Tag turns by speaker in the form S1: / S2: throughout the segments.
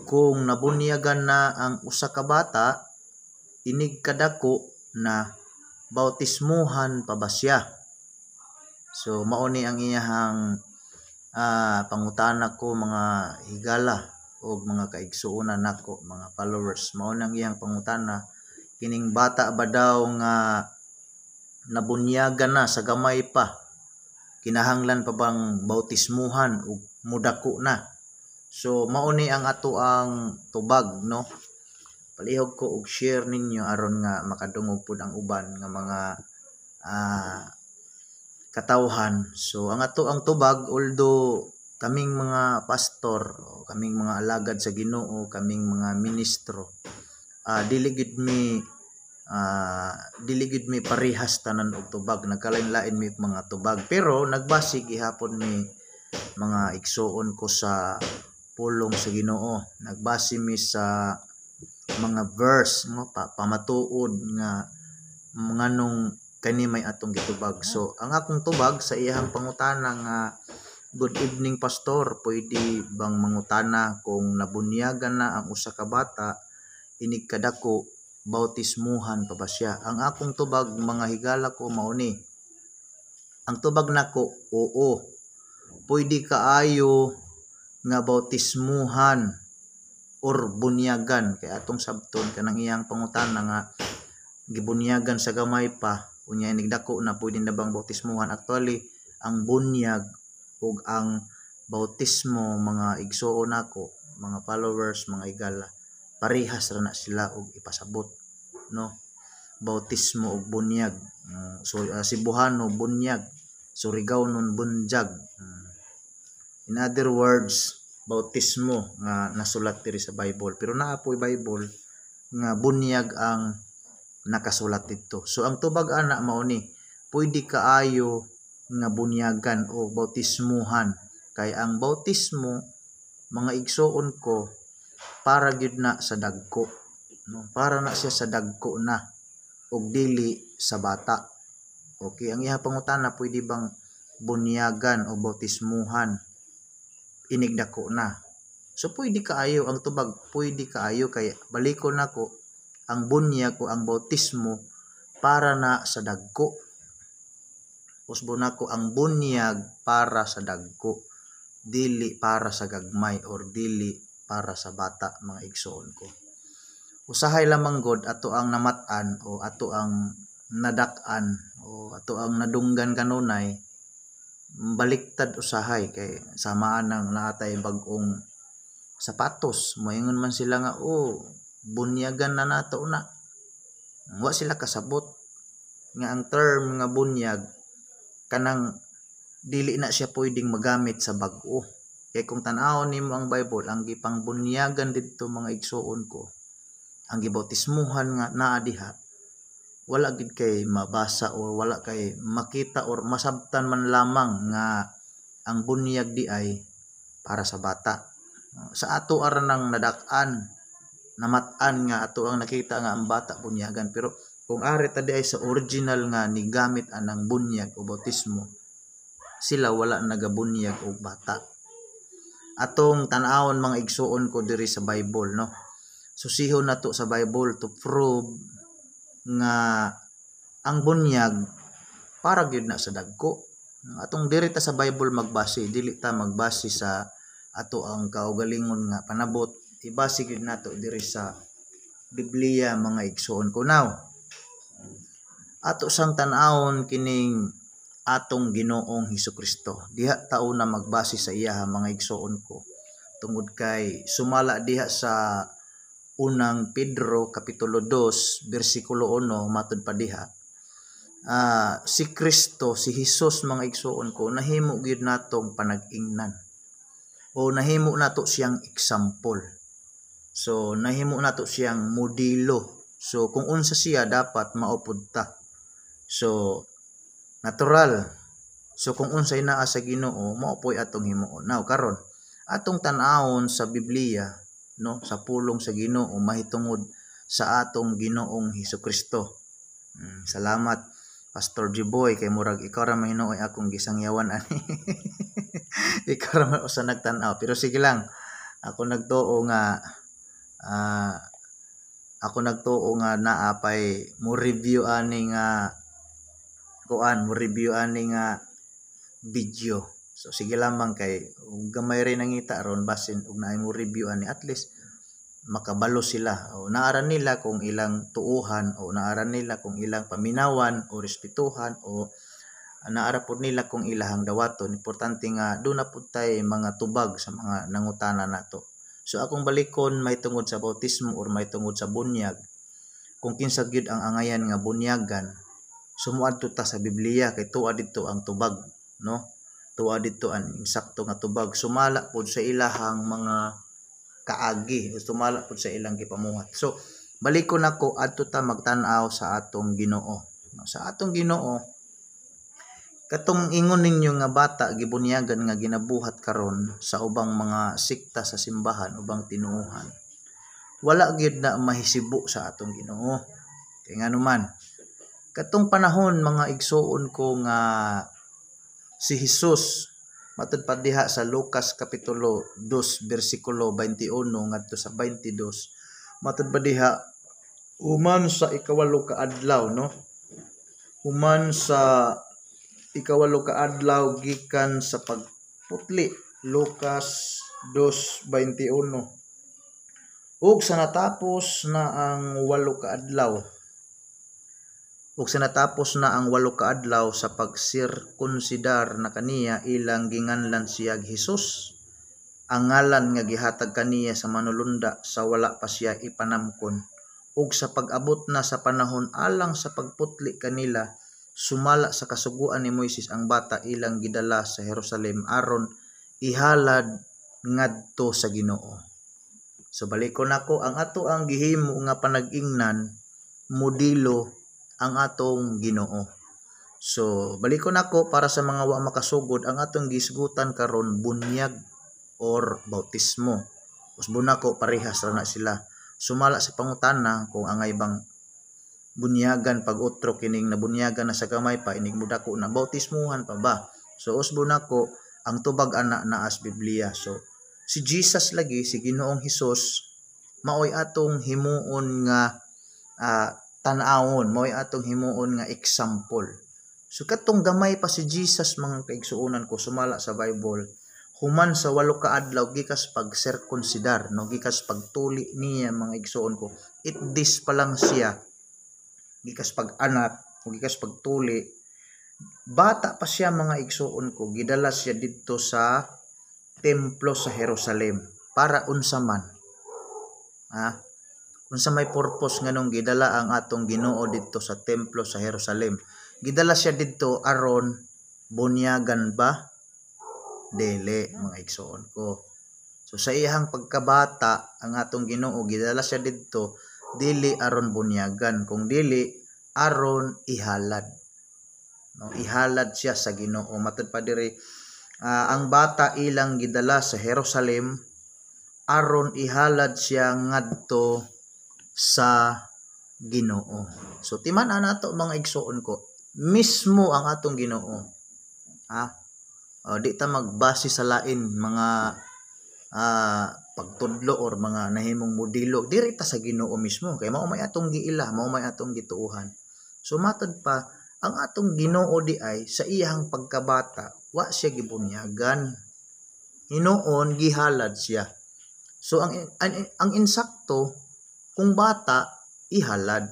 S1: kung nabunyagan na ang usa ka bata, inig kadako na bautismuhan pa ba siya? So mao ni ang iyahang pangutana ko mga higala o mga kaigsuonan nako, mga followers. Mao nang iyang pangutana, kining bata ba daw nga nabunyagan na sa gamay pa, kinahanglan pa bang bautismuhan o mudako na? So mao ni ang ato ang tubag, no? Palihog ko og share ninyo aron nga makadungog pud ang uban nga mga katawhan. So ang ato ang tubag, although kaming mga pastor o kaming mga alagad sa Ginoo, kaming mga ministro, dili gid mi parehas tanan og tubag, nagkalain-lain mi mga tubag, pero nagbase gihapon mi mga igsuon ko sa pulong sa Ginoo. Nagbase mi sa mga verse, no, pamatuod nga nganong kani may atong gitubag. So ang akong tubag sa iyang pangutana nga, good evening pastor, pwede bang mangutana kung nabunyagan na ang usa ka bata, inig kadako bautismuhan pa ba siya? Ang akong tubag mga higala ko mao ni, ang tubag nako, oo, pwede kaayo nga bautismuhan or bunyagan, kay atong sabton kanang iyang pangutana nga gibunyagan sa gamay pa, unya inigdako na pwede na bang bautismuhan. Actually ang bunyag ug ang bautismo, mga igsuon nako, mga followers, mga higala, parehas ra na sila og ipasabot, no? Bautismo ug bunyag, Cebuano bunyag, Surigao-non bunjag. In other words, bautismo nga nasulat diri sa Bible, pero naa po'y Bible nga bunyag ang nakasulat dito. So ang tubag ana mao ni, pwede kaayo nga bunyagan o bautismuhan, kay ang bautismo mga igsuon ko para gyud na sa dagko, no? Para na siya sa dagko na ug dili sa bata. Okay, ang iyang pangutana, pwede bang bunyagan o bautismuhan inig dako na? So pwede kaayo ang tubag, pwede kaayo, kay balikon nako, ang bunyag o ang bautismo para na sa dagko. Usbo nako, ang bunyag para sa dagko, dili para sa gagmay or dili para sa bata, mga igsoon ko. Usahay lamang god ato ang namat-an o ato ang nadak-an o ato ang nadunggan kanunay, baliktad usahay, kay samaan nang naatay bag-ong sapatos, moingon man sila nga, bunyagan na nato na. Wa sila kasabot nga ang term nga bunyag kanang dili na siya pwedeng magamit sa bag-o. Kay kung tan-awon nimo ang Bible, ang gipang bunyagan didto mga igsuon ko, ang gibautismuhan nga naa diha, wala gid kay mabasa or wala kay makita or masabtan man lamang nga ang bunyag di ay para sa bata. Sa ato aran nang nadak-an, namat-an nga ato ang nakita nga ang bata bunyagan, pero kung ari ta di ay sa original nga ni gamit anang bunyag o bautismo, sila wala nagabunyag og bata. Atong tan-awon mga igsuon ko diri sa Bible, no? Susihon nato sa Bible to prove nga ang bunyag para gyud na sa dagko. Atong diri ta sa Bible magbase, dili ta magbase sa ato ang kaugalingon nga panabot, ibase gyud nato diri sa Biblia, mga igsuon ko. Now, ato sang tan-awon kining atong Ginoong Hesukristo, diha tao na magbase sa iya, mga igsuon ko, tungod kay sumala diha sa unang Pedro kapitulo 2 bersikulo 1 matud pa diha, si Kristo, si Hesus, mga igsuon ko, nahimo gyud natong panag-ingnan o nahimo nato siyang example. So nahimo nato siyang modelo. So kung unsa siya, dapat maupod ta. So natural. So kung unsay naa sa Ginoo, mao po'y atong himuon. Now karon atong tan-awon sa Biblia, no, sa pulong sa Ginoo, mahitungod sa atong Ginoong Hesukristo. Salamat Pastor Jiboy, kay murag ikaw ra mahinuoy akong gisangyawan ani. Ikaw ra man usa nagtan-aw, pero sige lang. Ako nagtuo nga ah, naapay mo review ani nga video. So sige lamang kay gamay rin nangita ron basin ug naay mo review ani at least makabalo sila o naaran nila kung ilang tuuhan o naaran nila kung ilang paminawan o respetuhan o naara pud nila kung ilahang dawaton. Importante nga do na pud tay mga tubag sa mga nangutana nato. So akong balikon may tungod sa bautismo or may tungod sa bunyag, kung kinsa gyud ang angayan nga bunyagan, sumuadto ta sa Biblia kay tuwa didto ang tubag, no? Tuwa didto ang insakto nga tubag, sumala pud sa ilahang mga kaagi, sumala pud sa ilang gipamuhat. So balikon nako adto ta magtan-aw sa atong Ginoo. Sa atong Ginoo, katong ingon ninyo nga bata gibunyagan nga ginabuhat karon sa ubang mga sikta sa simbahan, ubang tinuohan, wala gyud na mahisibo sa atong Ginoo. Kay nganuman katong panahon mga igsuon ko nga si Jesus matud pa diha sa Lucas kapitulo 2 bersikulo 21 ngadto sa 22, matud pa diha human sa ikawalo ka adlaw, no? Human sa ikawalo ka adlaw gikan sa pagputli, Lucas 2:21. Ug sa natapos na ang 8 ka adlaw, sa pagsirkunsidar na kaniya, ilang ginganlan siya Jesus, ang ngalan nga gihatag kaniya sa manulunda sa wala pa siya ipanamkon. Ug sa pag-abot na sa panahon alang sa pagputli kanila, sumala sa kasuguan ni Moises ang bata, ilang gidala sa Jerusalem aron ihalad ngadto sa Ginoo. So balikon nako, ang ato ang gihimo nga panag-ingnan modelo ang atong Ginoo. So balikon nako, para sa mga wa makasugod, ang atong gisgutan karon bunyag or bautismo. Usbon nako parehas ra na sila. Sumala sa pangutana kung angay bang bunyagan pag-utro kining nabunyagan na sa gamay pa inig mudako na bautismuhan pa ba. So usbon nako ang tubag ana naas Biblia. So si Jesus lagi, si Ginoong Hesus, maoy atong himuon nga tan-awon, maoy atong himuon nga example. So katong gamay pa si Jesus mga kaigsuonan ko, sumala sa Bible, human sa 8 ka adlaw gikas pag-circumcidar, no, gikas pagtuli niya mga igsuon ko, it this pa lang siya, gikas pag-anak o gikas pagtuli, bata pa siya mga igsuon ko, gidala siya didto sa templo sa Jerusalem para unsa man, unsa may purpose nganong gidala ang atong Ginoo didto sa templo sa Jerusalem. Gidala siya didto aron bunyagan ba? Dili mga igsuon ko. So sa iyang pagkabata ang atong Ginoo, gidala siya didto dili aron bunyagan, kung dili aron ihalad, no? Ihalad siya sa Ginoo. Matud pa diri ang bata ilang gidala sa Jerusalem aron ihalad siya ngadto sa Ginoo. So timan-an nato mga igsuon ko, mismo ang atong Ginoo, di ta magbase sa lain mga pagtudlo or mga nahimong modelo, diri ta sa Ginoo mismo, kay mao may atong giila, mao may atong gituuhan. So matud pa ang atong Ginoo di ay sa iyang pagkabata wa siya gibunyagan, hinuon gihalad siya. So ang insakto kung bata ihalad,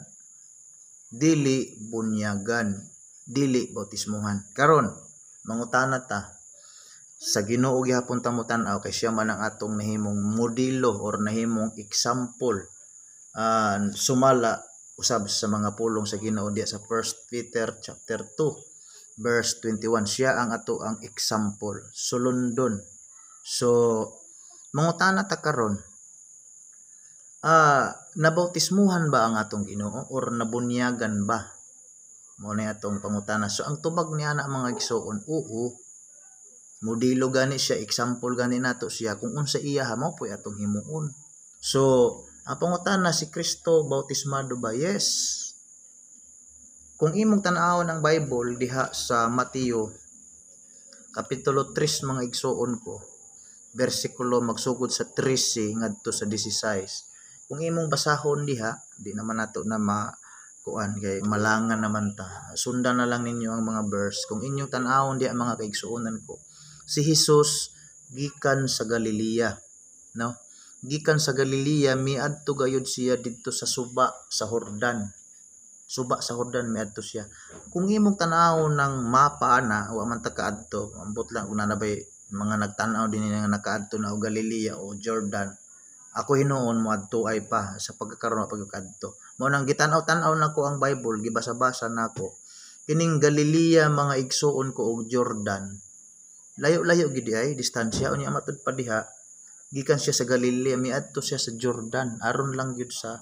S1: dili bunyagan, dili bautismuhan. Karon mangutana ta, sa Ginoo gihapon ta mo tan-aw kay siya man ang atong nahimong modelo or nahimong example. Sumala usab sa mga pulong sa Ginoo diya sa 1 Peter chapter 2 verse 21, siya ang ato ang example, sulundon. So mangutana ta karon, nabautismuhan ba ang atong Ginoo or nabunyagan ba? Mao na atong pangutana. So ang tubag ni ana mga igsuon, oo, modelo gani siya, example gani nato siya, kung unsa iya mao poy atong himuon. So ang pangutana, si Kristo bautismado ba? Yes. Kung imong tan-awon ang Bible diha sa Mateo kapitulo 3 mga igsuon ko, bersikulo magsugod sa 13 ngadto sa 16. Kung imong basahon diha, di naman nato na kuan kay malangan naman ta. Sundan na lang ninyo ang mga verse. Kung inyong tan-awon diha mga kaigsuonan ko, si Jesus gikan sa Galilea, no? Gikan sa Galilea miadto gayud siya didto sa suba sa Jordan. Suba sa Jordan miadto siya. Kung imong tan-awon ng mapa ana, wa man ta kaadto, ambot lang kung nanabay mga nagtan-aw din nga nakaadto na og Galilea o Jordan. Ako hinuon mo adto ay pa sa pagkakaroon pagkadto. Mao nang gitan-aw nako ang Bible, gibasa-basa nako. Kining Galilea mga igsuon ko og Jordan. Layo-layo gid ay distansya unya matud pa diha. Gikan siya sa Galilea miadto siya sa Jordan aron lang gyud sa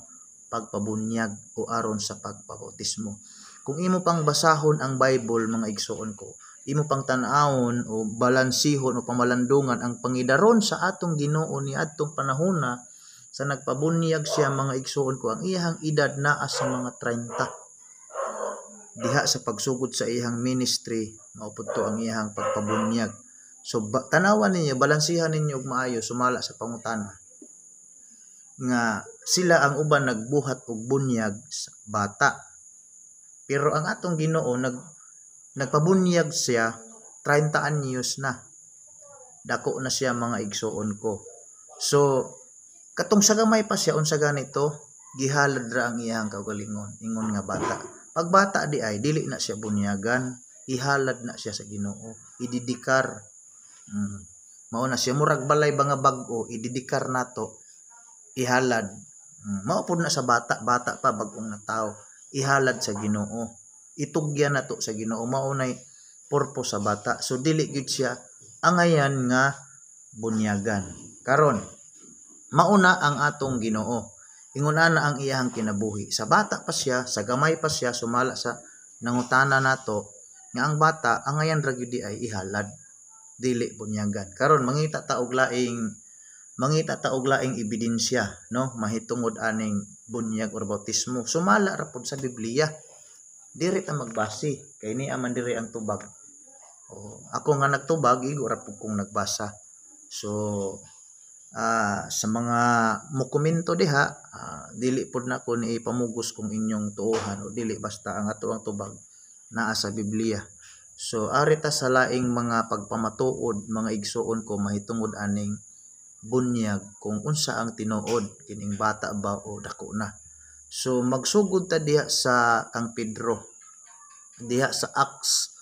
S1: pagpabunyag o aron sa pagpabautismo. Kung imo pang basahon ang Bible mga igsuon ko, imo pang tan-awon o balansihon o pamalandungan ang pangidaron sa atong Ginoo ni adtong panahona sa nagpabunyag siya mga igsuon ko, ang iyang edad naa sa mga 30. Diha sa pagsugod sa iyang ministry, maupod to ang iyang pagpabunyag. So tanawan ninyo, balansihan ninyo og maayo sumala sa pangutana nga sila ang uban nagbuhat og bunyag sa bata. Pero ang atong Ginoo nagpabunyag siya 30 anyos na. Dako na siya mga igsuon ko. So katong sagamay pa siya unsa ganito, gihalad ra ang iyang kaugalingon, ingon nga bata. Pag bata di ay dili na siya bunyagan, ihalad na siya sa Ginoo, ididikar. Mao na siya murag balay nga bag-o, ididikar nato, ihalad. Mao pud na sa bata pa bag-ong na tawo, ihalad sa Ginoo. Itugyan nato sa Ginoo, mao nay purpose sa bata. So dili gyud siya angayan nga bunyagan. Karon mauna ang atong Ginoo. Ingon na ang iyang kinabuhi. Sa bata pa siya, sa gamay pa siya, sumala sa nangutana nato nga ang bata angayan ra gyud ay ihalad, dili bunyagan. Karon mangita ta og laing ebidensya, no? Mahitungod aning bunyag or bautismo. Sumala ra pud sa Biblia. Diri ta magbasi kay ni aman diri ang tubag. Ako nga nagtubag igo ra pud kong nagbasa. So sa mga mokomento diha, dili pud nako ni ipamugos kung inyong tuohan o dili, basta ang ato ang tubag naa sa Biblia. So ari ta sa laing mga pagpamatuod mga igsuon ko mahitungod aning bunyag kung unsa ang tinuod, kining bata ba o dako na. So magsugod ta diha sa kang Pedro, diha sa Acts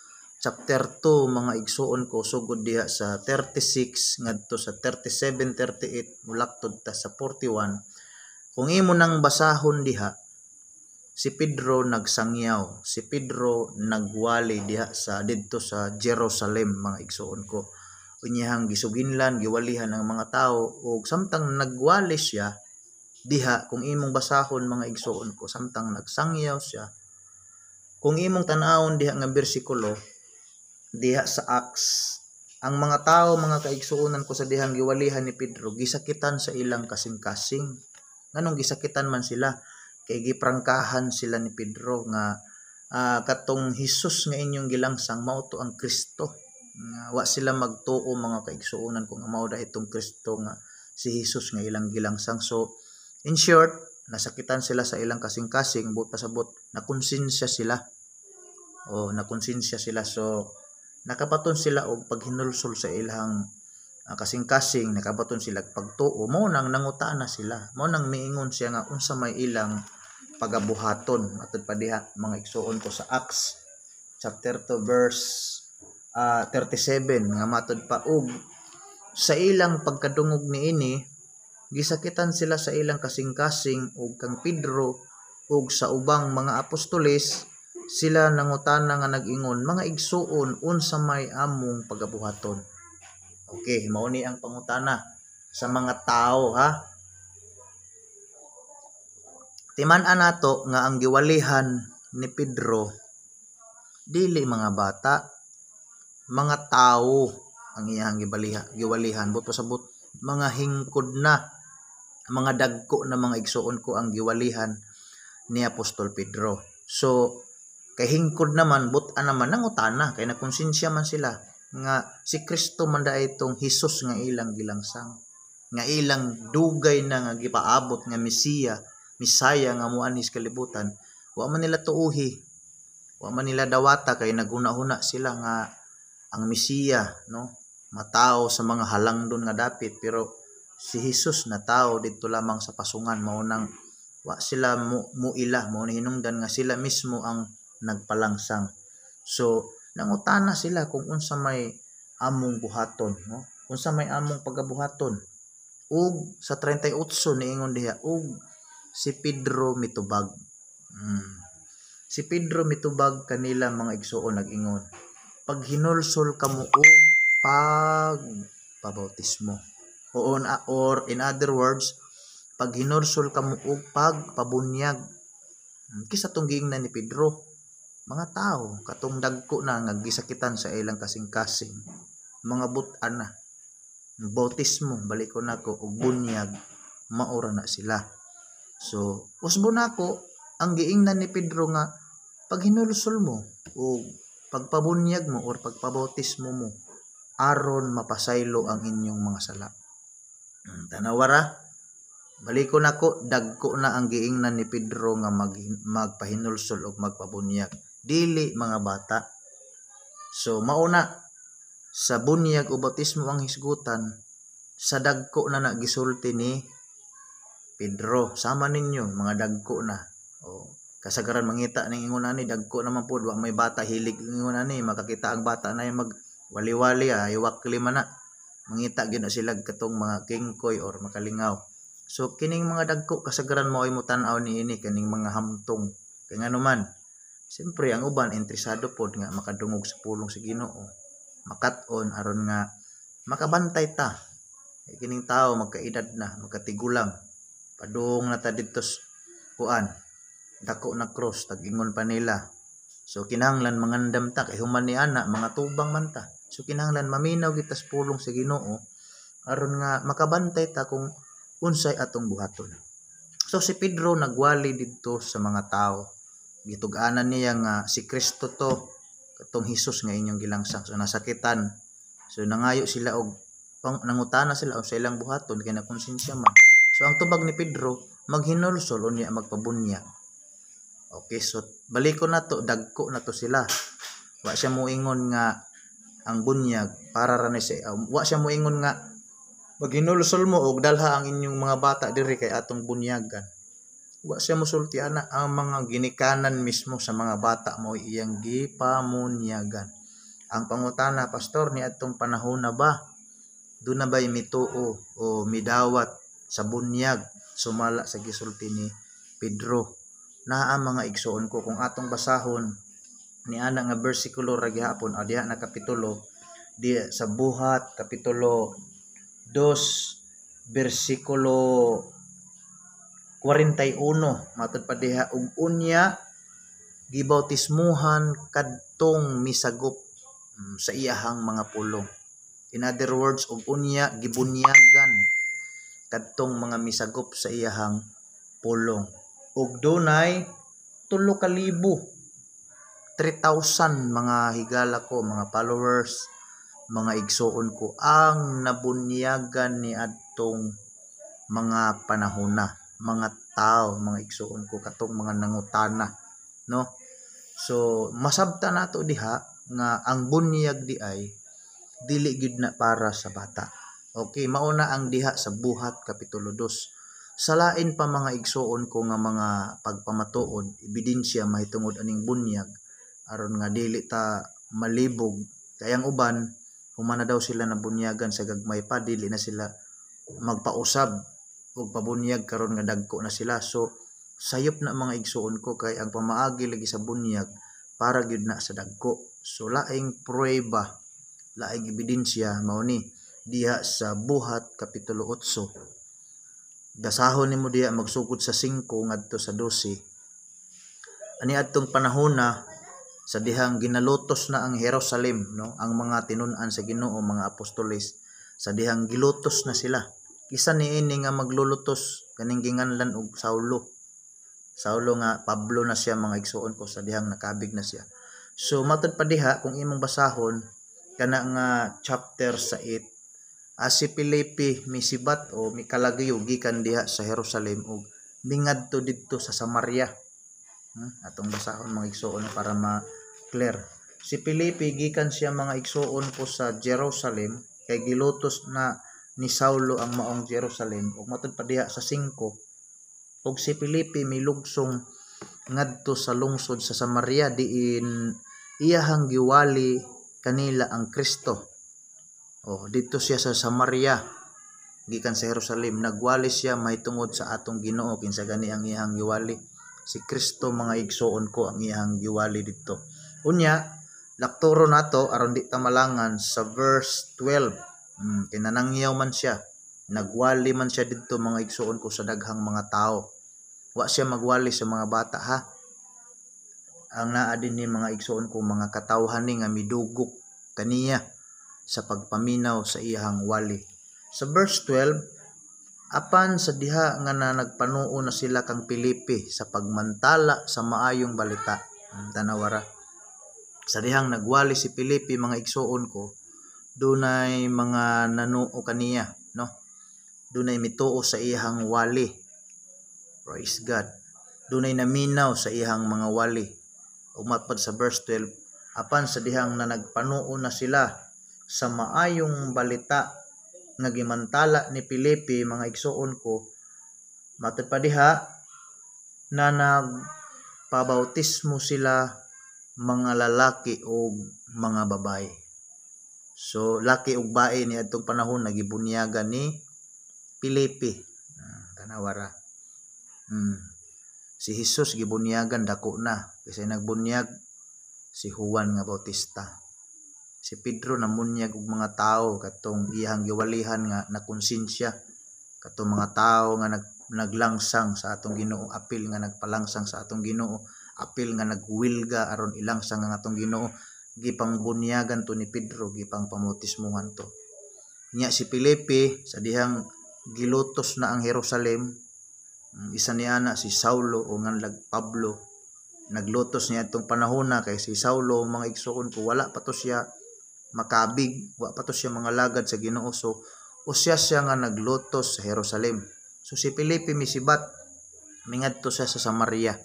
S1: chapter 2 mga igsuon ko, sugod diha sa 36 ngadto sa 37, 38 mulaktud ta sa 41. Kung imo nang basahon diha, si Pedro nagsangyaw, si Pedro nagwali diha sa didto sa Jerusalem mga igsuon ko. Unyahang gisuginlan, giwalihan ng mga tao ug samtang nagwali siya diha, kung imong basahon mga igsuon ko, samtang nagsangyaw siya, kung imong tan-awon diha nga bersikulo diha sa Acts, ang mga tao mga kaigsuonan ko sa dihang giwalihan ni Pedro gisakitan sa ilang kasing-kasing. Nganong gisakitan man sila? Kay giprangkahan sila ni Pedro nga katong Hesus nga inyong gilangsang mao to ang Kristo. Wa sila magtuo mga kaigsuonan kung mao da itong Kristo nga si Hesus nga ilang gilangsang. So in short, nasakitan sila sa ilang kasing-kasing, buot pasabot nakonsensya sila. Nakonsensya sila. So nakabaton sila og paghinulsol sa ilang kasing-kasing, nakabaton sila pagtuo. Mao nang nangutana sila, mao nang miingon siya nga unsa may ilang pagabuhaton. Matud pa diha mga igsuon ko sa Acts chapter 2 verse 37 nga matud pa, og sa ilang pagkadungog niini gisakitan sila sa ilang kasing-kasing ug kang Pedro ug sa ubang mga apostoles. Sila nangutana nga nag-ingon, mga igsuon, unsa may among pagabuhaton? Okay, mao ni ang pangutana sa mga tao, ha? Timan-an nato nga ang giwalihan ni Pedro dili mga bata, mga tao ang iyang giwalihan. Buto sabot mga hingkod na, mga dagko na mga igsuon ko ang giwalihan ni Apostol Pedro. So kay hingkod naman, buta naman nangutana kay nakonsensya man sila. nga si Kristo man daay itong Hesus nga ilang gilangsang, nga ilang dugay na nga gipaabot nga Misaya nga muanhis kalibutan. Wa man nila tuuhi, wa man nila dawata kay naguna-huna sila nga ang Mesiya, no, matao sa mga halangdon nga dapit, pero si Hesus na tao dito lamang sa pasungan, mao nang wa sila muila, mao ni hinungdan nga sila mismo ang nagpalangsang. So nangutana sila kung unsa may among buhaton, no, unsa may among pagabuhaton. Ug sa 38 niingon diha, ug si Pedro mitubag. Si Pedro mitubag kanila mga igsoon, nag-ingon, pag hinulsol kamo og pagpabautismo, or in other words, pag hinulsol kamo og pagpabunyag. Kisa tong giingnan ni Pedro, mga tao katong dagko na nga gisakitan sa ilang kasing-kasing, mga but-an na bautismo, balik ko nako og bunyag, maura na sila. So usbo nako ang giingnan ni Pedro nga pag hinulsol mo o pagpabunyag mo or pagpabautismo mo aron mapasaylo ang inyong mga sala. Tanawara, balik ko nako, dagko na ang giingnan ni Pedro nga magpahinulsol og magpabunyag, dili mga bata. So mauna sa bunyag o bautismo ang hisgutan, sa dagko na nagisulti ni Pedro. Sama ninyo mga dagko na. O kasagaran mangita ning ingon ani, dagko naman pud, wa may bata hilig ingon ani, makakita ang bata na mag wali-wali iwakli man na. Mangita gyud na sila katong mga kingkoy or makalingaw. So kining mga dagko kasagaran mao ay mo tan-aw niini kaning mga hamtong. Kay nganuman, siyempre ang uban interesado pod nga makadungog sa pulong sa Ginoo, makat-on aron nga makabantay ta. Kining tao magkaedad na, magkatigulang, padung na ta dito kuan, dako na cross, tag-ingon pa nila. So kinahanglan mangandam ta kay human ni ana mga tubang man ta. So kinahanglan maminaw kita sa pulong sa Ginoo aron nga makabantay ta kung unsay atong buhaton. So si Pedro nagwali didto sa mga tao, gitug-anan niya nga si Kristo to, katong Hesus nga inyong gilangsang. So nasakitan, so nangayo sila og nangutana sila og sa ilang buhaton kay nakonsensya man. So ang tubag ni Pedro, maghinulsol unya magpabunyag. Okay, so balik ko na to, dagko na to sila. Wa siya moingon nga ang bunyag para ra ni siya. Wa siya moingon nga maghinulsol mo og dalha ang inyong mga bata diri kay atong bunyagan. Wa siya mosulti ana, ang mga ginikanan mismo sa mga bata mo iyang gipamunyagan. Ang pangutana, pastor, ni atong panahon na ba do na bay mituo o midawat sa bunyag sumala sa gisulti ni Pedro? Naa mga igsoon ko, kung atong basahon ni ana nga bersikulo ra gihapon diha na kapitulo di sa Buhat kapitulo 2 bersikulo 41, matud pa diha, ug unya gibautismuhan kadtong misagop sa iyahang mga pulong. In other words, ug unya gibunyagan kadtong mga misagop sa iyahang pulong. Ug dunay 3,000 3,000 mga higala ko, mga followers, mga igsoon ko ang nabunyagan ni adtong mga panahona, mga tao, mga igsoon ko katong mga nangutana, no? So masabta nato diha nga ang bunyag di ay dili gid na para sa bata. Okay, mauna ang diha sa Buhat kapitulo 2. Sa lain pa mga igsoon ko nga mga pagpamatuod, ebidensya mahitungod aning bunyag aron nga dili ta malibog. Kay ang uban humana daw sila na bunyagan sa gagmay pa, dili na sila magpausab og pabunyag karon nga dagko na sila. So sayop na mga igsoon ko, kay ang pamaagi lagi sa bunyag para gyud na sa dagko. So laing prueba, laing ebidensya mao ni diha sa Buhat kapitulo 8. Dasahon nimo diha magsugod sa 5 ngadto sa 12. Ani adtong panahon na sa dihang ginalutos na ang Jerusalem, no, ang mga tinun-an sa Ginoo, mga apostoles, sa dihang gilutos na sila. Kisa niini nga maglulutos kaning ginganlan og Saulo nga Pablo na siya, mga igsoon ko, sa dihang nakabig na siya. So matud pa diha kung imong basahon kana nga chapter sa 8, si Filipe misibat o mikalagyo gikan diha sa Jerusalem ug mingadto didto sa Samaria. Atong basahon mga igsoon para ma-clear. Si Filipe gikan siya mga igsoon ko sa Jerusalem kay gilutos na ni Saulo ang maong Jerusalem ug matud pa diha sa 5 ug si Filipe milugsong ngadto sa lungsod sa Samaria diin iyahang giwali kanila ang Kristo. Dito siya sa Samaria gikan sa Jerusalem nagwali siya mahitungod sa atong Ginoo kinsa gani ang iyahang giwali si Kristo mga igsoon ko ang iyahang giwali dito. Unya laktoro nato aron di ta malangan sa verse 12. Kinanangyaw man siya, nagwali man siya dito mga igsoon ko sa daghang mga tao. Wa siya magwali sa mga bata ha. Ang naa din ni mga igsoon ko mga katawhan ni nga midugok kaniya sa pagpaminaw sa iyahang wali. Sa verse 12, apan sa diha nga nagpanuo na sila kang Filipe sa pagmantala sa maayong balita. Tanawara. Sa dihang nagwali si Filipe mga igsoon ko, dunay mga nanuo kaniya, no? Dunay mituo sa iyahang wali. Praise God. Dunay naminaw sa iyahang mga wali. Umatpad sa verse 12, apan sa dihang na nagpanuo na sila sa maayong balita nga gimantala ni Filipe mga igsoon ko, matud pa diha na nagpabautismo sila mga lalaki o mga babae. So laki ug bae ni adtong panahon nagibunyagan ni Filipe. Tanawara. Si Jesus gibunyagan dako na kasi nagbunyag si Juan nga Bautista. Si Pedro namunyag og mga tao katong iyang giwalihan nga nakonsensya katong mga tao nga naglangsang sa atong Ginoo, apil nga nagpalangsang sa atong Ginoo, apil nga nagwilga aron ilangsang ang atong Ginoo, gipang bunyagan to ni Pedro, gipang pamautismuhan to. Nya si Filipe sa dihang gilutos na ang Jerusalem, isa ni ana si Saulo o nganlag Pablo, naglutos niya itong panahon na kay si Saulo mga igsoon ko wala pa to siya makabig, wa pa to siya mga lagad sa Ginoo, so siya nga naglutos sa Jerusalem. So si Filipe misibat mingadto siya sa Samaria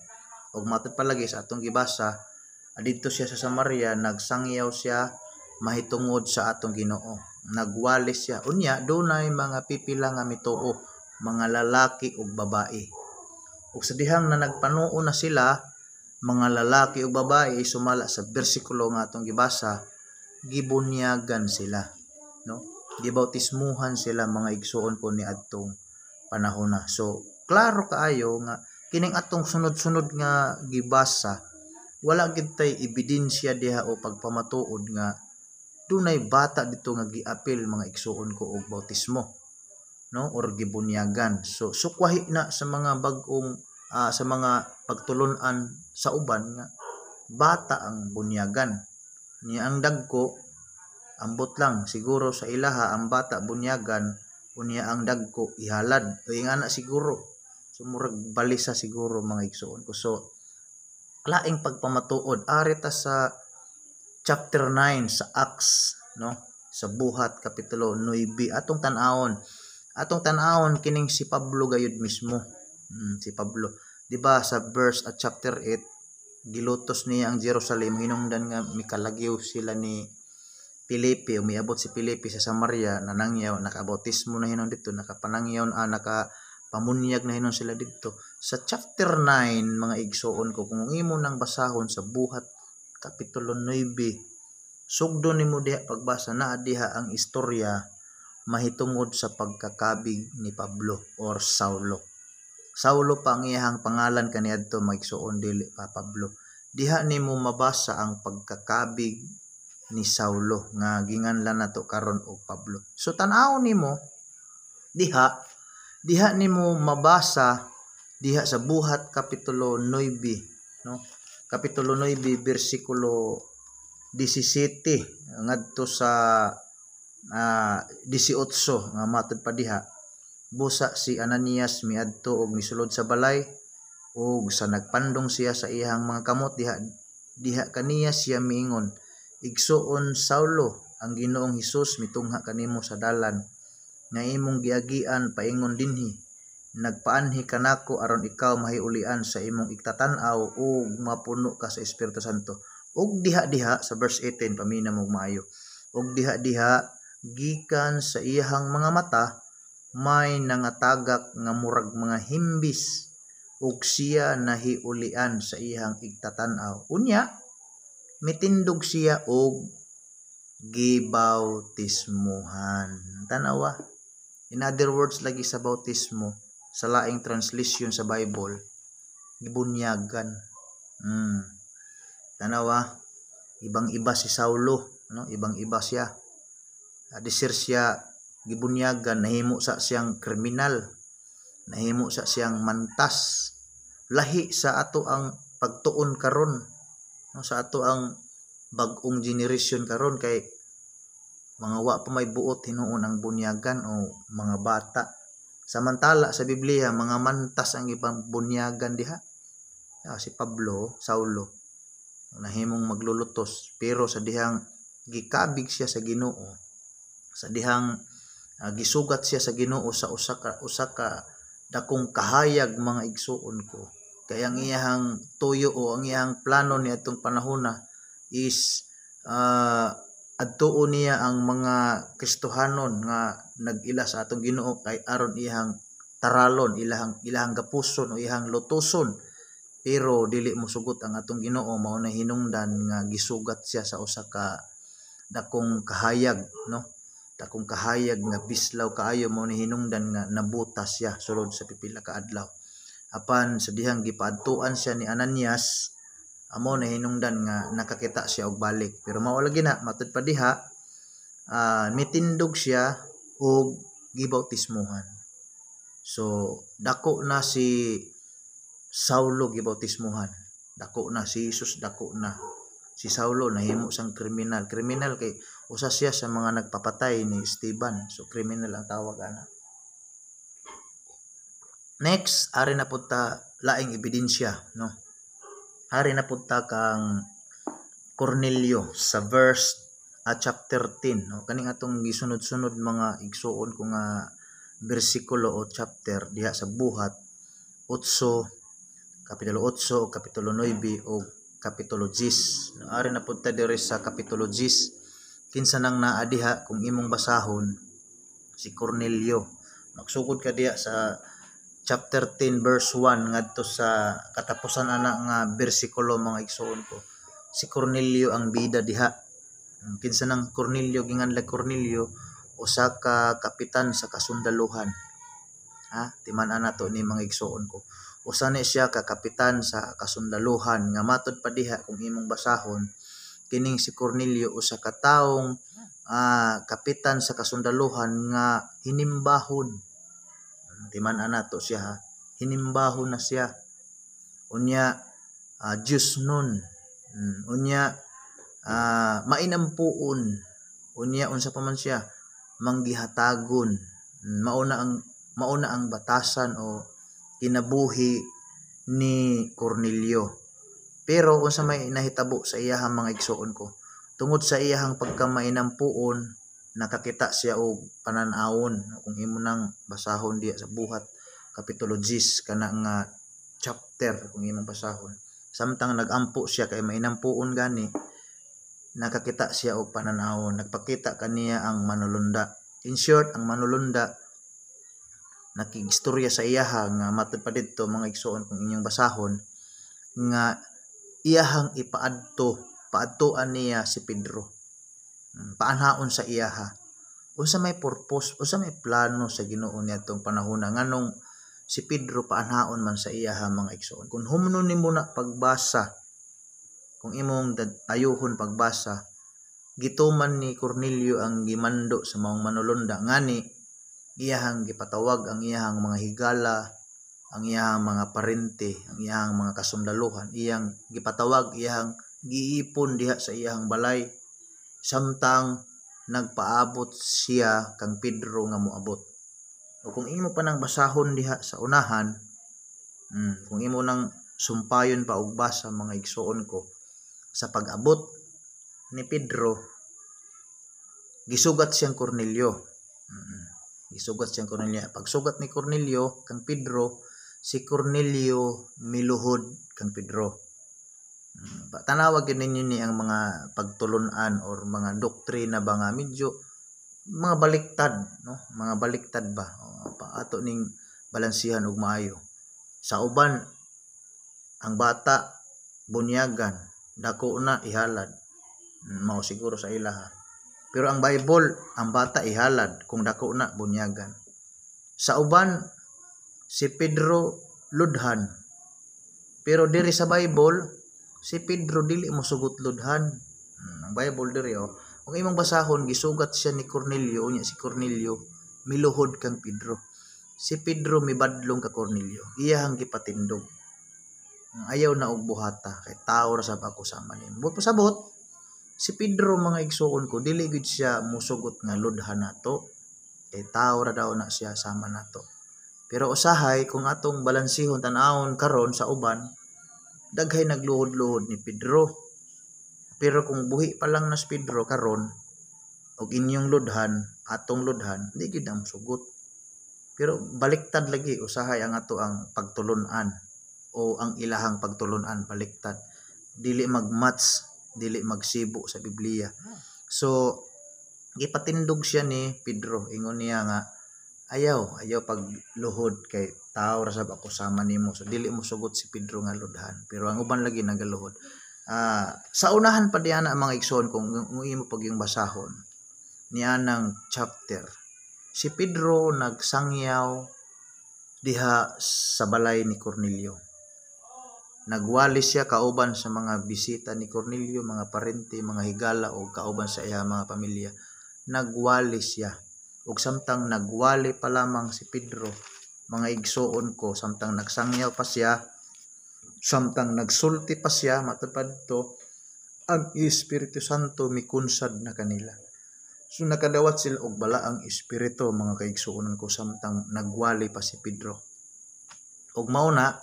S1: ug matud palagi sa atong gibasa adito siya sa Samaria nagsangyaw siya mahitungod sa atong Ginoo, nagwali siya. Unya dunay mga pipila nga mituo mga lalaki ug babae ug sa dihang na nagpanuo na sila mga lalaki ug babae sumala sa bersikulo nga atong gibasa gibunyagan sila, no? Gibautismuhan sila mga igsoon ko ni adtong panahon na. So klaro kaayo nga kining atong sunod-sunod nga gibasa wala gid tay ebidensya diha o pagpamatuod nga dunay bata dito nga giapil mga igsoon ko og bautismo, no, or gibunyagan. So sukwahi na sa mga bag-ong sa mga pagtulon-an sa uban nga bata ang bunyagan. Niya ang dagko ambot lang siguro sa ilaha ang bata bunyagan unya ang dagko ihalad o ingana siguro sumurag balisa siguro mga igsoon ko. So laing pagpamatuod ari ta sa chapter 9 sa Acts, no, sa Buhat kapitulo 9 atong tan-awon kining si Pablo gayud mismo. Si Pablo di ba sa verse at chapter 8 gilutos niya ang Jerusalem, hinungdan nga mikalagyo sila ni Filipe, umiabot si Filipe sa Samaria, nanangyaw, nakabautismo na hinon dito, nakapanangyaw, nakapamunyag na hinon sila dito. Sa chapter 9, mga igsoon ko, kung imo nang basahon sa Buhat kapitulo 9, sugdo nimo diha pagbasa na diha ang istorya mahitungod sa pagkakabig ni Pablo or Saulo. Saulo pa ang iyang pangalan kaniadto mga igsoon, dili pa Pablo. Diha nimo mabasa ang pagkakabig ni Saulo nga ginganlan nato karon og Pablo. So tan-aw nimo diha nimo mabasa diha sa Buhat kapitulo 9, no? Kapitulo 9 bersikulo 17 ngadto sa 18 nga matud pa diha. Busa si Ananias miadto og misulod sa balay ug sa nagpandong siya sa iyang mga kamot diha kaniya siya miingon, igsoon Saulo, ang Ginoong Hesus mitungha kanimo sa dalan nga imong giagian paingon dinhi, nagpaanhi kanako aron ikaw mahiulian sa imong igtatan-aw ug mapuno ka sa Espiritu Santo. Ug diha-diha sa verse 18 pamina mo maayo. Ug diha-diha gikan sa iyahang mga mata may nangatagak nga murag mga himbis ug siya nahiulian sa iyang igtatan-aw. Unya mitindog siya og gibautismuhan. Tanawa. In other words, lagi sa bautismo, sa laing translation sa Bible, gibunyagan. Tanawa, ibang-iba si Saulo, no? Ibang-iba siya. Adisir siya gibunyagan, nahimo sa siyang kriminal, nahimo sa siyang mantas. Lahi sa ato ang pagtuon karon, no? Sa ato ang bag-ong generation karon kay mga wa pa may buot hinuon ang bunyagan o mga bata. Samantala sa Biblia mga mantas ang ibang bunyagan diha. Si Pablo, Saulo, nahimong maglulutos pero sa dihang gikabig siya sa Ginoo, sa dihang gisugat siya sa Ginoo sa usa ka dakong kahayag mga igsuon ko. Kay ang iyang tuyo o ang iyang plano ni atong panahona is adtuon niya ang mga Kristohanon nga nag-ila sa atong Ginoo kay aron iyang taralon, ilahang gapuson o iyang lutuson. Pero dili mo sugot ang atong Ginoo, mao na hinungdan nga gisugat siya sa usa ka dakong kahayag, no? Dakong kahayag nga bislaw kaayo, mao na hinungdan nga nabutas siya sulod sa pipila ka adlaw. Apan sa dihang gipaadtuan siya ni Ananias, amo na hinungdan nga nakakita siya og balik. Pero mao lagi na matud pa diha, mitindog siya og gibautismuhan. So dako na si Saulo gibautismuhan, dako na si Jesus, dako na si Saulo nahimo sang kriminal kay usa siya sa mga nagpapatay ni Esteban. So kriminal ang tawag ana. Next, ari na punta laing ebidensya, no? Hari na punta kang Cornelio sa verse chapter 10, no? Kaning atong gisunod-sunod mga igsuon ko nga bersikulo o chapter diha sa buhat 8, kapitulo 8, kapitulo 9 o kapitulo 10. No, ari na punta diri sa kapitulo 10. Kinsa nang naa diha kung imong basahon si Cornelio. Magsugod ka diha sa chapter 10 verse 1 ngadto sa katapusan ana nga bersikulo mga igsoon ko. Si Cornelio ang bida diha. Kinsa nang Cornelio, ginganlag Cornelio, usa ka kapitan sa kasundaluhan. Timan-an nato ni mga igsoon ko. Usa ni siya ka kapitan sa kasundaluhan nga matud pa diha kung imong basahon, kining si Cornelio usa ka taong kapitan sa kasundaluhan nga hinimbahon. Timan-an nato siya, hinimbahon na siya. Unya Diyos nun. Unya mainampuon. Unya unsa pa man siya, manggihatagon. Mauna ang batasan o kinabuhi ni Cornelio. Pero unsa may nahitabo sa iyahang mga igsoon ko, tungod sa iyahang pagkamainampuon, nakakita siya og panan-awon. Kung imo nang basahon diya sa buhat kapitulo 10 kana nga chapter, kung imong basahon, samtang nagampo siya kay mainampuon gani, nakakita siya og panan-awon. Nagpakita kaniya ang manulunda. In short, ang manulunda nakigistorya sa iyaha nga matud pa didto mga igsoon kung inyong basahon nga iyahang paadtoan niya si Pedro. Paanhaon sa iyaha. Unsa may purpose, unsa may plano sa Ginoo niadtong panahon nganong si Pedro paanhaon man sa iyaha mga igsoon. Kung humno nimo na pagbasa, kung imong ayuhon pagbasa, gituman ni Cornelio ang gimando sa maong manulunda ngani iyahang gipatawag ang iyahang mga higala, ang iyahang mga parente, ang iyahang mga kasundaluhan, iyang gipatawag, iyahang giipon diha sa iyahang balay, samtang nagpaabot siya kang Pedro nga moabot. O kung imo pa nang basahon diha sa unahan, kung imo nang sumpayon pa og basa mga igsoon ko, sa pag-abot ni Pedro, gisugat siyang Cornelio. Gisugat siyang Cornelio. Pagsugat ni Cornelio kang Pedro, si Cornelio miluhod kang Pedro. Tanawag yun ninyo ni ang mga pagtulunan or mga doktrina ba nga medyo mga baliktad, no? Mga baliktad ba? Ato ning balansihan og maayo. Sa uban ang bata bunyagan, dako na ihalad. Mao siguro sa ilaha. Pero ang Bible, ang bata ihalad kung dako na bunyagan. Sa uban si Pedro ludhan. Pero diri sa Bible, si Pedro dili mo sugot ludhan. Ang Bible diri kung imong basahon gisugat siya ni Cornelio, unya si Cornelio miluhod kang Pedro. Si Pedro mibadlong ka Cornelio, iyahang gipatindog. Ayaw na og buhata kay tao ra sab ako sama nimo. But pasabot si Pedro mga igsuon ko dili gid siya musugot nga ludhan nato. Kay tao ra daw na siya sama nato. Pero usahay kung atong balansihon tan-awon karon sa uban, daghay nagluhod-luhod ni Pedro. Pero kung buhi pa lang na si Pedro karon og inyong ludhan, atong ludhan, di gid ang sugot. Pero baliktad lagi usahay ang ato ang pagtulunan o ang ilahang pagtulunan baliktad. Dili magmatch, dili magsibo sa Biblia. So gipatindog siya ni Pedro, ingon niya nga ayaw pagluhod kay tao ra sab ako sama nimo. So dili mo sugot si Pedro nga ludhan, pero ang uban lagi nagaluhod. Sa unahan pa diyan ang mga igsoon kung imo pag yung basahon nianang chapter. Si Pedro nagsangyaw diha sa balay ni Cornelio. Nagwalis siya kauban sa mga bisita ni Cornelio, mga parente, mga higala o kauban sa iya mga pamilya. Nagwalis siya. Ug samtang nagwali pa lamang si Pedro, mga igsoon ko, samtang nagsangyaw pa siya, samtang nagsulti pa siya, matupad to, ang Espiritu Santo mikunsad na kanila. So nakadawat sila og balaang espiritu mga kaigsuonan ko samtang nagwali pa si Pedro. Og mao na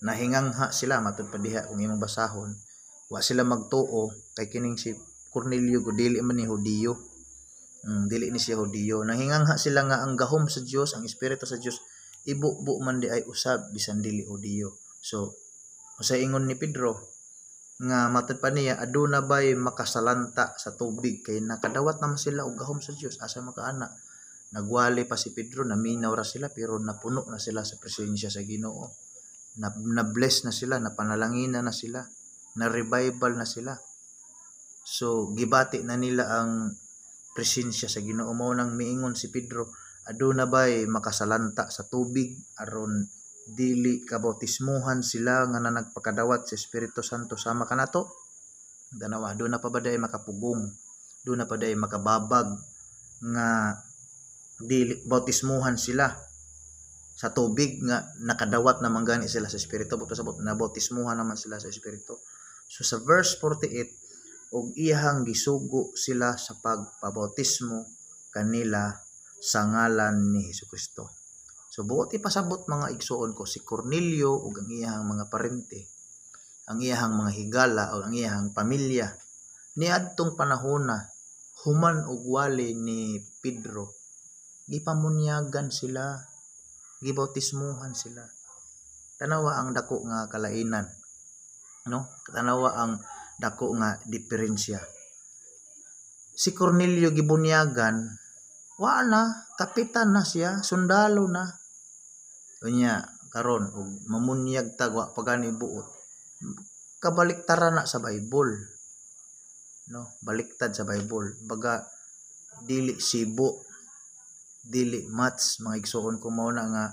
S1: nahingangha sila matupad diha kung imong basahon. Wa sila magtuo kay kining si Cornelio ko dili man ni Hudiyo. Dili ni siya Hudiyo. Nahingangha sila nga ang gahom sa Dios, ang espiritu sa Dios ibubo man di ay usab bisan dili Hudiyo. So sa ingon ni Pedro nga matod pa niya aduna bay makasalanta sa tubig kay nakadawat naman sila og gahom sa Dios asa makaana. Nagwali pa si Pedro, naminaw ra sila pero napuno na sila sa presensya sa Ginoo. Na-bless na sila, napanalangina na sila, na-revival na sila. So gibati na nila ang presensya sa Ginoo. Mao nang miingon si Pedro, aduna bay makasalanta sa tubig aron dili kabautismuhan sila nga nagpakadawat sa Espiritu Santo sama kanato. Danawa do na pa baday makapugong, do na pa baday makababag nga dili bautismuhan sila sa tubig nga nakadawat naman gani sila sa Espiritu. Buto-sabot na bautismuhan naman sila sa Espiritu. So sa verse 48, og iyahang gisugo sila sa pagpabautismo kanila sa ngalan ni Hesukristo. So buot ipasabot mga igsuon ko si Cornelio ug ang iyahang mga parente, ang iyahang mga higala o ang iyahang pamilya niadtong panahona human og wali ni Pedro gipamunyagan sila, gibautismuhan sila. Tanawa ang dako nga kalainan, no? Tanawa ang dako nga diferensya. Si Cornelio gibunyagan, wa na, kapitan na siya, sundalo na. Unya karon og mamunyag tagwa pagani buot. Kabaliktara na sa Bible. No, baliktad sa Bible. Baga dili sibo, dili match mga igsoon ko mao na nga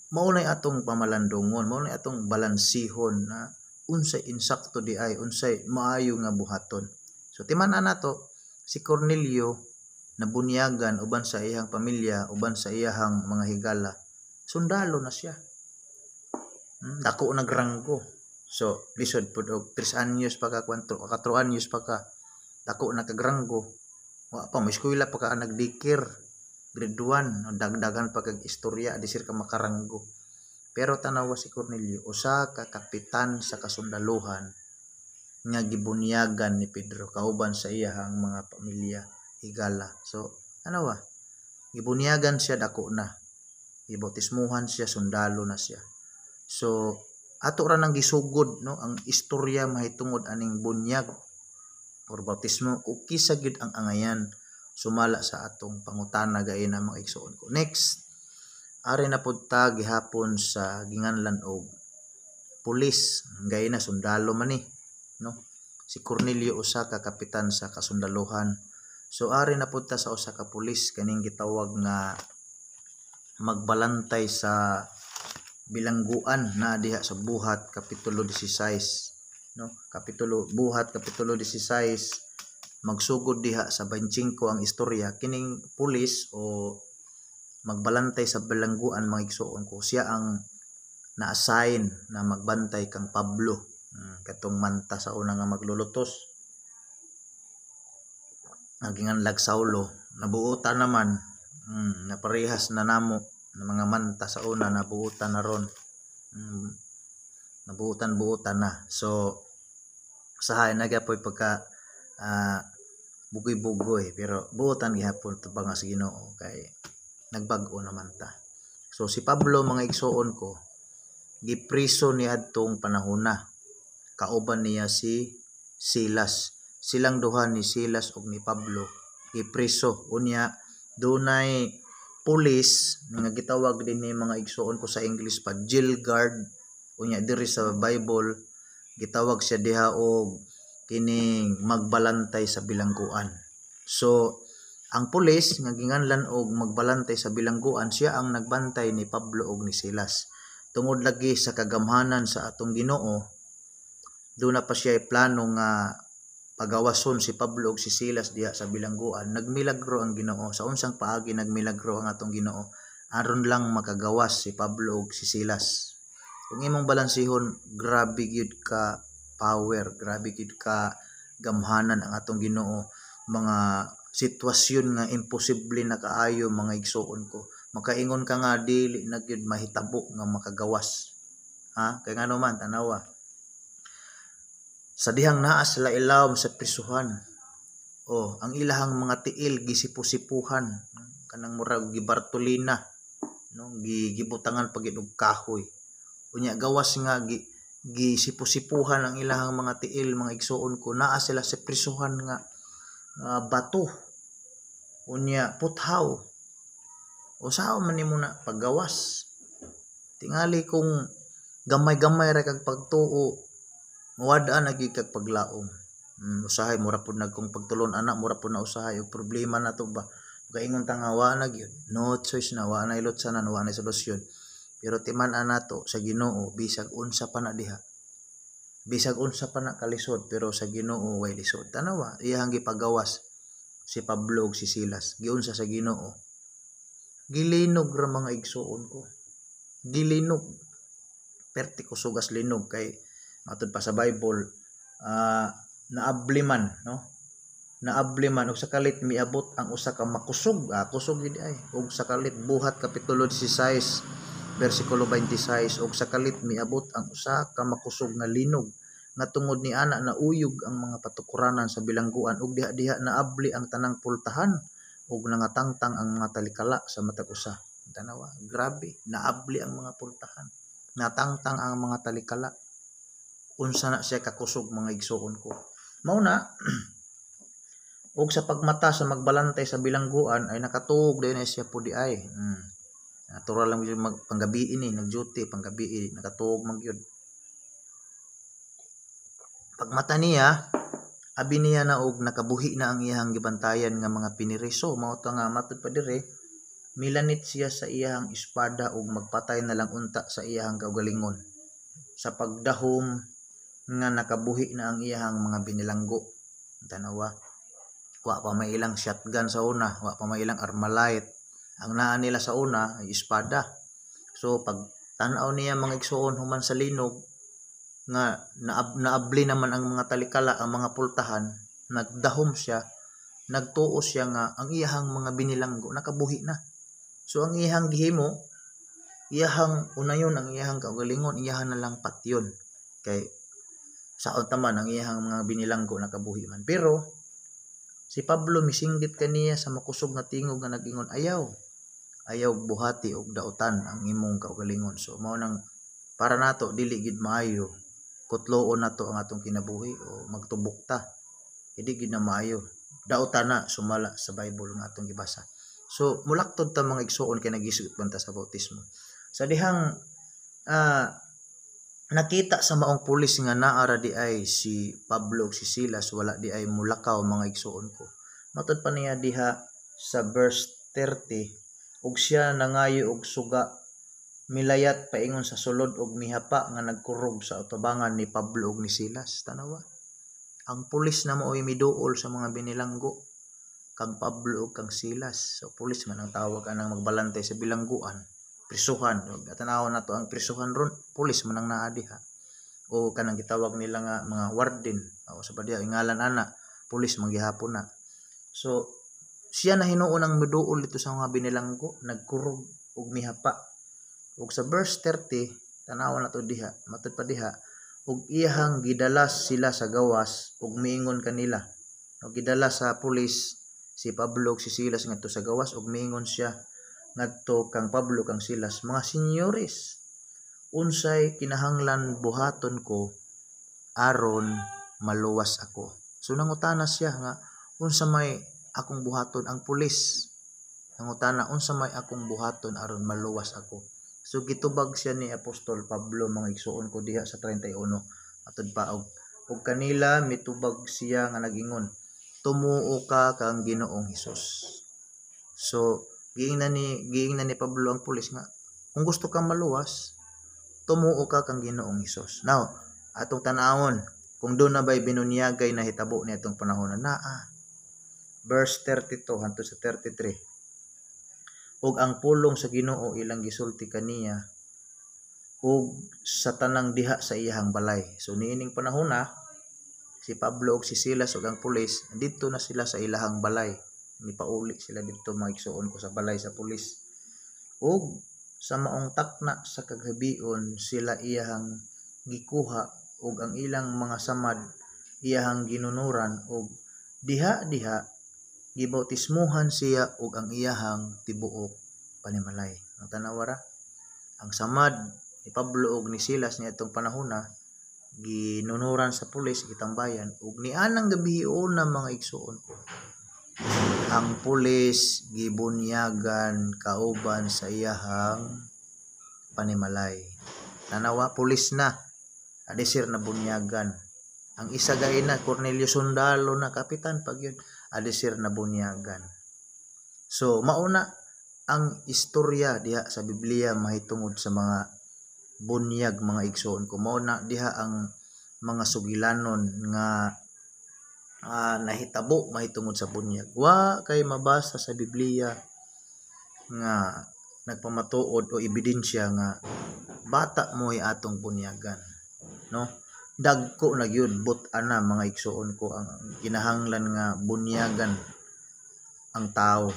S1: mao na atong pamalandungon, mao na atong balansihon na unsay insakto di ay unsay maayo nga buhaton. So timan-an nato si Cornelio nabunyagan uban sa iyang pamilya, uban sa iyang mga higala. Sundalo na siya. Dako nagranggo. So lisod pud og 3 anyos pa ka, 4 anyos pa ka. Dako nakagranggo. Wa pa mo eskwela pa ka nagdikir. Grade 1, dagdagan pa kag istorya disir ka makaranggo. Pero tanawa si Cornelio, usa ka kapitan sa kasundaluhan nga gibunyagan ni Pedro kauban sa iyahang mga pamilya higala. So ano ba, gibunyagan siya dako na, gibautismuhan siya, sundalo na siya. So ato ra nang gisugod no ang istorya mahitungod aning bunyag or bautismo ug kisa gyud ang angayan sumala sa atong pangutana gay na mga igsoon ko. Next, ari na pud ta gihapon sa ginganlan og pulis, gay na sundalo man ni, no? Si Cornelio usa ka kapitan sa kasundaluhan. So ari na pud ta sa usa ka pulis kaning gitawag nga magbalantay sa bilangguan na diha sa Buhat kapitulo 16, no? Buhat kapitulo 16 magsugod diha sa 25 ang istorya. Kining pulis o magbalantay sa bilangguan mga igsoon ko, siya ang na-assign na magbantay kang Pablo, katong manta sa una nga maglulutos. Naginganlag Saulo, nabuutan naman, naparehas na namo ng mga manta sa una, nabuutan na ron, nabuutan na. So usahay na gyapoy pagka bugoy-bugoy, pero buutan gihapon ito ba nga sa Ginoo kay nagbag-o naman ta. So si Pablo mga igsoon ko, gipriso ni adtong panahona, kauban niya si Silas. Silang duha ni Silas ug ni Pablo gipriso. Unya dunay pulis nga gitawag din ni mga igsoon ko sa English pa jail guard. Unya diri sa Bible gitawag siya diha og kining magbalantay sa bilangguan. So ang pulis nga ginganlan og magbalantay sa bilangguan, siya ang nagbantay ni Pablo ug ni Silas. Tungod lagi sa kagamhanan sa atong Ginoo, doon na pa siya plano nga pagawason si Pablo ug si Silas diha sa bilangguan. Nagmilagro ang Ginoo. Sa unsang paagi nagmilagro ang atong Ginoo aron lang makagawas si Pablo ug si Silas. Kung imong balansihon, grabe gyud ka power, grabe gyud ka gamhanan ang atong Ginoo. Mga sitwasyon nga imposible na kaayo mga igsoon ko, makaingon ka nga dili na gyud mahitabo nga makagawas. Kay ngano man tanawa sa dihang naa sila ilawom sa prisuhan, ang ilahang mga tiil gisipusipuhan, kanang murag gibartolina, no? Gibutangan pagid og kahoy. Unya gawas nga gisipusipuhan ang ilahang mga tiil mga igsoon ko, naa sila sa prisuhan nga bato, unya puthaw. Usaw man nimo na paggawas, tingali kung gamay-gamay ra kag pagtuo, mawadaan lagi kag paglaom. Usahay mura pud nagkong pagtulon anak, mura pud na usahay og problema na to ba. Kaingon ta nga wa na gyud, no choice na, wa na ilotsanan, wa na solusyon. Pero timan-an nato sa Ginoo bisag unsa pa na diha. Bisag unsa pa na kalisod, pero sa Ginoo way lisod. Tanawa, iyang gipagawas si Pablo ug si Silas. Giunsa sa Ginoo. Gilinog ra mga igsoon ko. Gilinog. Perti ko sugas linog kay matud pa sa Bible, naabliman, no? Naabliman og sakalit miabot ang usa ka makusog, kusog gid ay. Og sakalit Buhat kapitulo 16 bersikulo 26, og sakalit miabot ang usa ka makusog nga linog nga tungod ni ana nauyog ang mga patukuranan sa bilangguan ug diha-diha naabli ang tanang pultahan ug nangatangtang ang mga talikala sa matag usa. Tanawa, grabe, naabli ang mga pultahan, natangtang ang mga talikala. Unsa na siya kakusog mga igsoon ko. Mao na ug sa pagmata sa magbalantay sa bilangguan ay nakatuog din siya pudi ay. Natural lang yung panggabi ini, nag-duty panggabi, nakatuog man gyud. Pagmata niya, abi niya na og nakabuhi na ang iyang gibantayan nga mga piniriso. Mao ta nga matud pa dire, milanit siya sa iyang espada ug magpatay na lang unta sa iyang kaugalingon. Sa pagdahom nga nakabuhi na ang iyang mga binilanggo. Tanawa, wa pa may ilang shotgun sa una, wa pa may ilang Armalite. Ang naa nila sa una ay espada. So pag tan-aw niya mga igsoon human sa linog nga naabli naman ang mga talikala, ang mga pultahan, nagdahom siya, nagtuo siya nga ang iyahang mga binilanggo nakabuhi na. So ang iyahang gihimo, iyahang unayon ang iyahang kaugalingon, iyahan na lang patyon. Kay saon taman ang iyang mga binilanggo nakabuhi man. Pero si Pablo misinggit kaniya sa makusog nga tingog nga nag-ingon, ayaw buhati og dautan ang imong kaugalingon. So mao nang para nato dili gid maayo kutloon nato ang atong kinabuhi o magtubok ta. Dili gid na maayo. Dautan na sumala sa Bible nga atong gibasa. So mulaktod ta mga igsuon kay nagisgot man ta sa bautismo. Sa dihang nakita sa maong pulis nga naara di ay si Pablo ug si Silas, wala di ay mulakaw mga igsuon ko. Matod pa niya diha sa verse 30, ug siya nangayo og suga, milayat paingon sa sulod og mihapa nga nagkurog sa utabangan ni Pablo ug ni Silas. Tanawa, ang pulis na mao'y miduol sa mga binilanggo kang Pablo ug kang Silas. So pulis man ang tawag anang magbalantay sa bilangguan, prisuhan. Tanaw na to ang prisuhan ron, pulis man ang naa diha. O kanang gitawag nila nga mga warden o sa badiya ngalan ana, pulis man gihapon na. So siya na hinuon ang miduol dito sa mga binilanggo, nagkurog ug mihapa. Ug sa verse 30 tanaw na to diha, matud pa diha, ug iyahang gidalas sila sa gawas ug miingon kanila. O gidala sa pulis si Pablo ug si Silas ngadto sa gawas ug miingon siya ngadto kang Pablo kang Silas, mga senyores, unsay kinahanglan buhaton ko aron maluwas ako. So nangutana siya nga unsa may akong buhaton, ang pulis nangutana unsa may akong buhaton aron maluwas ako. So gitubag siya ni Apostol Pablo mga igsuon ko diha sa 31 atod pa og kanila mitubag siya nga nagingon, tumuo ka kang Ginoong Hesus. So giingnan ni Pablo ang pulis nga kung gusto kang maluwas, tumuo ka kang Ginoong Hesus. Now atong tan-awon kung doon na ba'y binunyagay na hitabo ni atong panahon na verse 32 hangtod sa 33, ug ang pulong sa Ginoo ilang gisulti kaniya ug sa tanang diha sa iyahang balay. So niining panahon na si Pablo ug si Silas ug ang pulis didto na sila sa ilahang balay, nipauli sila didto mga igsuon ko sa balay sa pulis. Ug sa maong takna sa kaghabion sila iyahang gikuha ug ang ilang mga samad iyahang ginunuran ug diha gibautismuhan siya ug ang iyahang tibuok panimalay. Ang tanawara, ang samad ni Pablo ug ni Silas niadtong panahon na ginunuran sa pulis gitambayan ug nianang gabihion na mga igsuon ko, ang pulis gibunyagan kauban sa iyahang panimalay. Tanawa, pulis na adisir na bunyagan. Ang isa gaina Cornelio sundalo na kapitan pag yun adisir na bunyagan. So mauna ang istorya diha sa Biblia mahitungod sa mga bunyag mga igsoon ko. Mauna diha ang mga sugilanon nga nahitabo mahitungod sa bunyag. Wa kay mabasa sa Biblia nga nagpamatuod o ebidensya nga bata mo'y atong bunyagan, no? Dagko na gyud but-ana mga igsuon ko ang kinahanglan nga bunyagan ang tao,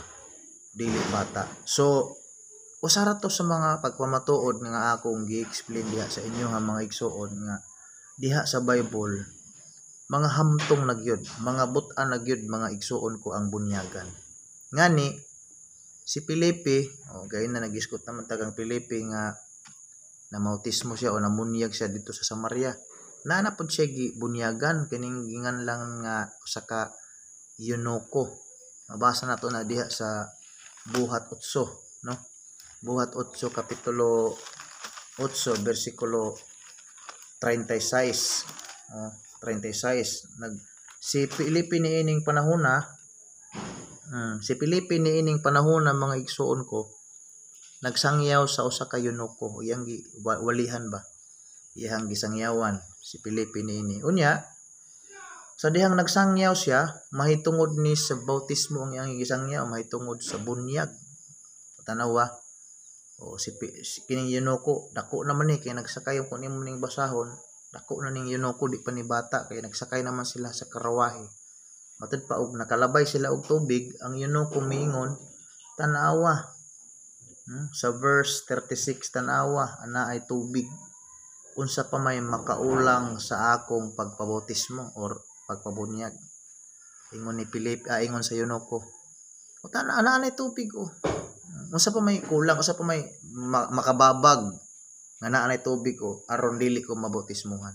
S1: dili bata. So usara to sa mga pagpamatuod nga akong gi-explain diha sa inyo ha mga igsuon nga diha sa Bible mga hamtong na gyud, mga but-an na gyud mga igsuon ko ang bunyagan. Ngani si Felipe, gay na nagiskot naman tagang Felipe nga namautismo siya o namunyag siya dito sa Samaria. Nanapod siya bunyagan kining gingan lang nga usa ka eunuko. Mabasa nato na diha sa Buhat 8, no? Buhat 8 kapitulo 8 bersikulo 36. 36 si Felipe niining panahon na mga igsuon ko nagsangyaw sa usa ka eunuko, iyang walihan ba, iyang gisangyawan si Felipe niini. Unya sa dihang nagsangyaw siya mahitungod ni sa bautismo ang iyang gisangyaw mahitungod sa bunyag. Tanawa o si kining eunuko dako naman ni kay nagsakay kun imo ning basahon, dako na ning eunuko di pa ni bata kay nagsakay naman sila sa karawahe. Matud pa og nakalabay sila og tubig, ang eunuko miingon, tanawa. Sa verse 36 tanawa ana ay tubig. unsa pa may makaulang sa akong pagpabautismo or pagpabunyag. Ingon ni ingon sa Eunuko, o anay tubig o. Unsa pa may kulang, unsa pa may makababag nga naanay tubig o aron dili ko mabautismuhan.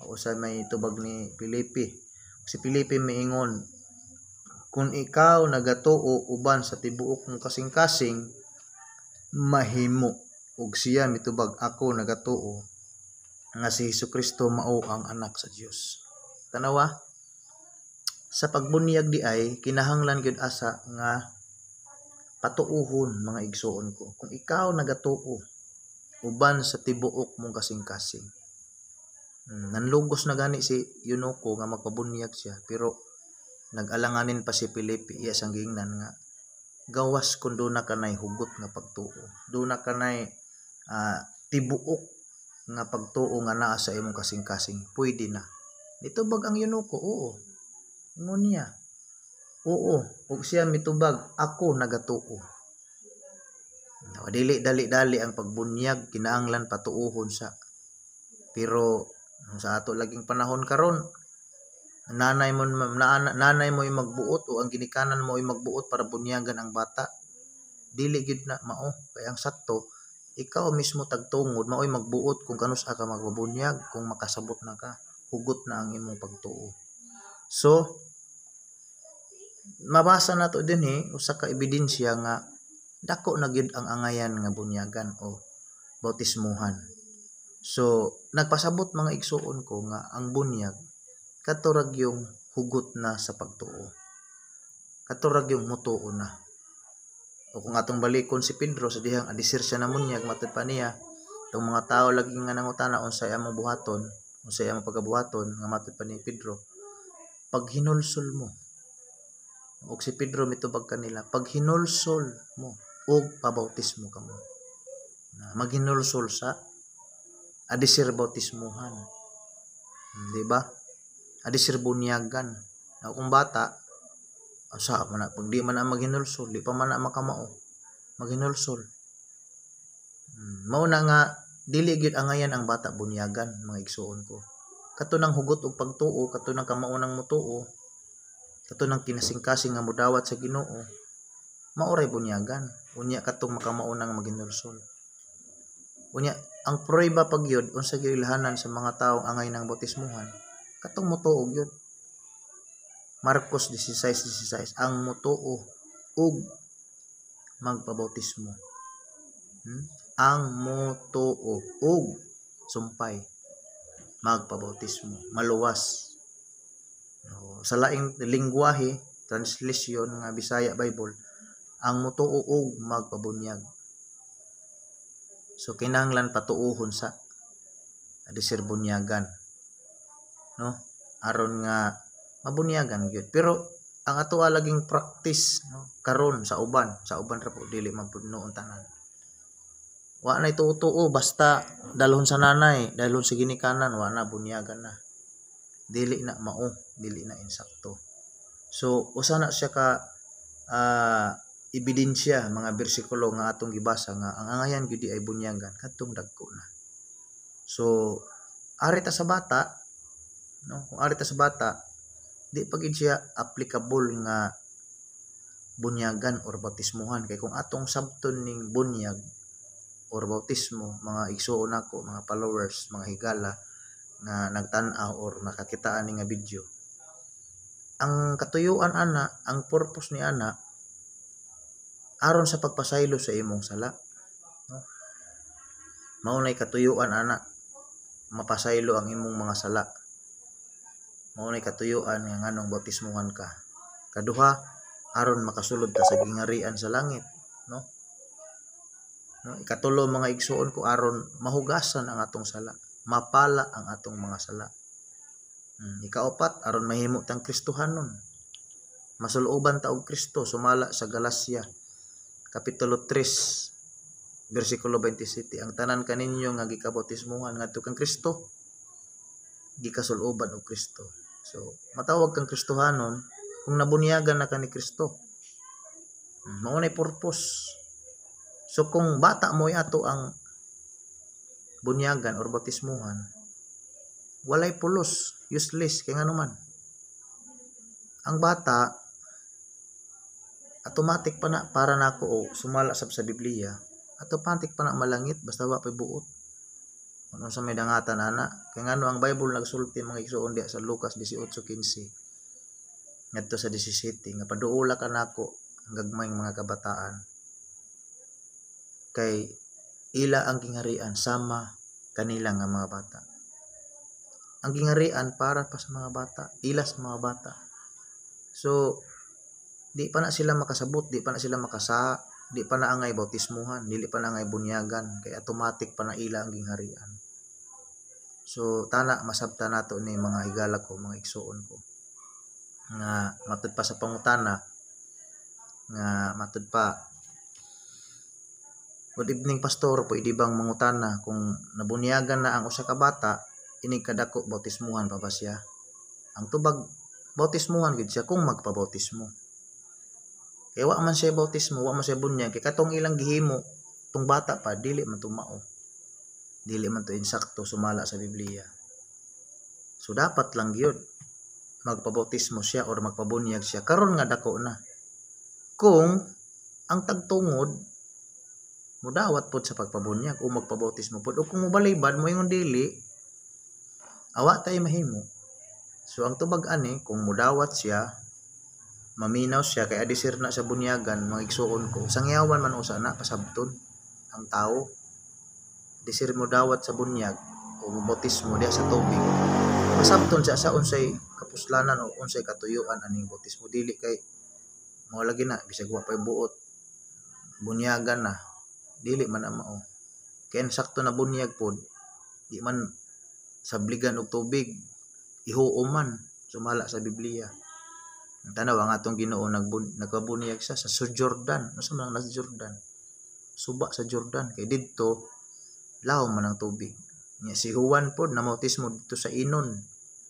S1: O sa may tubag ni Filipe. Si Filipe miingon, kung ikaw nagatuo uban sa tibuok ng kasing-kasing, mahimo ug siya mitubag ako nagatuo nga si Hesukristo mao ang anak sa Dios. Tanawa, sa pagbunyag di ay kinahanglan gyud asa nga patuuhon mga igsuon ko. Kung ikaw nagatuo uban sa tibuok mong kasing-kasing. Nanlugos na gani si Eunuko nga magpabunyag siya, pero nag-alanganin pa si Filipe iya sang giingnan nga gawas kun do na kanay hugot nga pagtuo. Do na kanay tibuok nga pagtuo nga naa sa imong kasing-kasing. Pwede na. Mitubag ang Eunuko, oo. Ingon niya, oo. Ug siya mitubag, ako nagatuo. Dili dali-dali ang pagbunyag, kinahanglan patuuhon sa. Pero sa ato laging panahon karon, nanay mo magbuot o ang ginikanan mo ay magbuot para bunyagan ang bata. Dili gid na mao, kay ang sakto ikaw mismo tagtungod mao'y magbuot kung kanus ka magbabunyag, kung makasabot na ka, hugot na ang imong pagtuo. So mabasa nato dinhi usa ka ebidensya nga dako na gyud ang angayan nga bunyagan o bautismuhan. So nagpasabot mga igsuon ko nga ang bunyag katurag yung hugot na sa pagtuo. Katurag yung mutuo na. O kung atong balikon si Pedro sa dihang adisir siya na munyag, matud pa niya, itong mga tao lagi nga nangutana unsay among buhaton, unsay among pagabuhaton, nga matud pa ni Pedro, pag hinulsol mo, o si Pedro mitubag kanila, pag hinulsol mo, o pabautismo ka mo. Maghinulsol sa adisir bautismuhan. Diba? Adisir bunyagan. Kung bata, sa man pag di man na maghinulsol, di pa man na makamao maghinulsol. Mao na nga dili gyud angayan ang bata bunyagan mga igsuon ko. Kato nang hugot og pagtuo, kato nang kamao nang mutuo, kato nang kinasing-kasing nga modawat sa Ginoo, maoray bunyagan. Unya katong makamao nang maghinulsol. Unya ang prueba pag yun unsa gyud ilhanan sa mga taong angay ng bautismuhan, katong mutuo gyud. Marcos 16:16 ang mutuo ug magpabautismo. Ang mutuo ug sumpay magpabautismo, maluwas. Sa laing lingwahe, translation nga Bisaya Bible, ang mutuo ug magpabunyag. So kinahanglan patuuhon sa adisir bunyagan, no? Aron nga mabunyagan gyud. Pero ang ato laging practice, no, karon sa uban ra po dili man pud noon tanan. Wa na tuo basta dalhon sa nanay, dalhon sa ginikanan, wa na bunyagan na. Dili na mao, dili na insakto. So usa na siya ka ebidensya, mga bersikulo nga atong gibasa nga ang angayan gyud ay bunyagan kadtong dagko na. So ari ta sa bata, no, kung ari ta sa bata, di pagid siya applicable nga bunyagan or bautismuhan. Kay kung atong sabton ning bunyag or bautismo, mga igsuon nako, mga followers, mga higala nga nagtan-aw or nakakitaan ni nga video, ang katuyuan ana, ang purpose ni ana aron sa pagpasaylo sa imong sala, no? Mao nay katuyuan ana, mapasaylo ang imong mga sala. Mao nay katuyuan nga nganong bautismuhan ka. Kaduha, aron makasulod ta sa gingarian sa langit, no? No, ikatulo mga igsuon ko, aron mahugasan ang atong sala, mapala ang atong mga sala. Ikaapat, aron mahimo tang Kristohanon. Masuloban ta og Kristo, sumala sa Galacia kapitulo 3 bersikulo 27. Ang tanan kaninyo nga gikabautismuhan ngadto kang Kristo, gikasuloban og Kristo. So, matawag kang Kristohanon kung nabunyagan na ka ni Kristo. Mao nay purpose. So kung bata mo ato ang bunyagan or bautismuhan, walay pulos, useless kay nganuman. Ang bata automatic pa na para nako o sumala sa Biblia, automatic pa na malangit basta wa pay buot. Ano sa may dangatan ana, kay ngano ang Bible nagsulti mga igsoon diha sa Lucas 18:15 ngadto sa 17 nga paduula ka nako ang gagmayng mga kabataan. Kay ila ang gingharian sama kanila nga mga bata. Ang gingharian para pa sa mga bata, ila sa mga bata. So di pa na sila makasabot, di pa na sila di pa na angay bautismuhan, dili pa na angay bunyagan, kay automatic pa na ila ang gingharian. So tana masabta nato ni mga higala ko, mga igsoon ko, nga matud pa sa pangutana, nga matud pa, good evening pastor, pwede bang mangutana kung nabunyagan na ang usa ka bata, inig kadako bautismuhan pa ba siya? Ang tubag bautismuhan gid siya kung magpabautismo. Kaya wa man siya bautismo, wa man siya bunyag, kay katong ilang gihimo, tong bata pa, dili man tumao. Dili man to insakto sumala sa Biblia. So dapat lang gyud magpabautismo siya or magpabunyag siya karon nga dako na. Kung ang tagtungod mudawat pod sa pagpabunyag o magpabautismo pod, o kung mobalibad mo ingon dili, awa tay mahimo. So ang tubag ani, kung mudawat siya, maminaw siya, kay adisir na sa bunyagan, mga igsuon ko, sangyawan man usa na pasabton ang tao. Disir mo dawat sa bunyag o bautismo diha sa tubig, pasabton siya sa unsay kapuslanan o unsay katuyuan aning bautismo, dili kay mo lagi na bisag wa pay buot bunyagan na, dili man na mao. Kay sakto na bunyag pod, di man sabligan og tubig, ihuom man sumala sa Biblia. Tanaw ang atong Ginoo nagpabunyag siya sa Jordan. Asa man nasa Jordan? Suba sa Jordan. Kay didto laom man ang tubig. Nya si Juan pod namautismo dito sa Inon,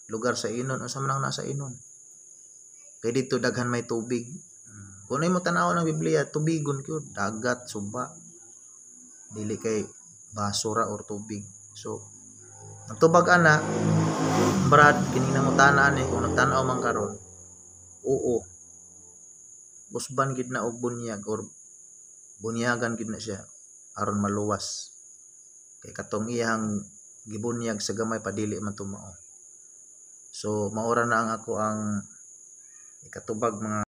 S1: lugar sa Inon. Asa man nasa Inon? Kay didto daghan may tubig. Kung ay mo tanaw ng Biblia, tubigon gyud, dagat, suba. Dili kay basura or tubig. So ang tubag ana, Brad, kining nangutana ni kung nagtanaw man karon. Oo. Usban gid na og bunyag or bunyagan gid na siya aron maluwas. Kay katong iyang gibunyag sa gamay padili man tumao. So maura na ang ako ang ikatubag mga